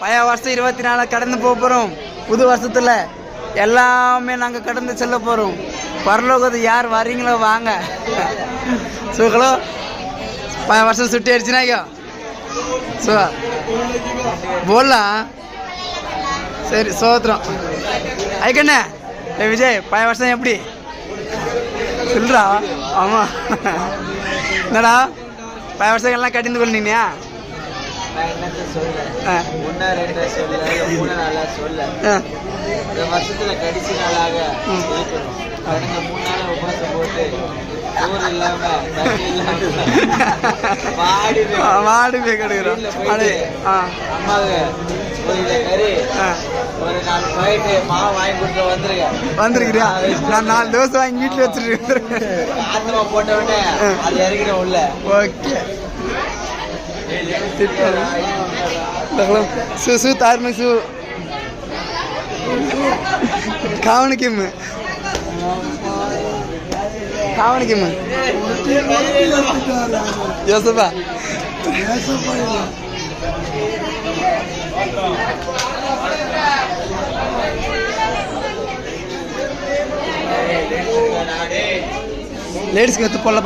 பழைய வருஷம் 24 கடந்து போக போகிறோம். புது வருஷத்தில் எல்லாமே நாங்கள் கடந்து செல்ல போகிறோம். பரலோகத்து யார் வரீங்களோ வாங்க. ஹலோ, பழைய வருஷம் சுட்டி அடிச்சுனா ஐயோ போடலாம். சரி சோத்திரம் ஐக்கண்ணே. விஜய், பழைய வருஷம் எப்படி சொல்றா? ஆமாம், என்னடா பழைய வருஷம் எல்லாம் கட்டிந்து கொள்ளியா? வருஷத்துல கடைசி நாளாக 3 நாளா உபவாசம் போட்டு மாடு போய் கெடுக்கிறோம். அம்மாவுக்கு ஒரு கறி ஒரு 4 பாக்கெட்டு மாவு வாங்கி கொடுத்து வந்துருக்கிறியா? நான் 4 தோசை வாங்கி வீட்டில் வச்சுருக்கேன். ஆத்மா போட்ட உடனே அது இறக்கிறேன் உள்ள. ஓகே, சு தார்மை சு காவணிக்கும் யோசப்பா லேடிஸ்க்கு எடுத்து போடலப்பா.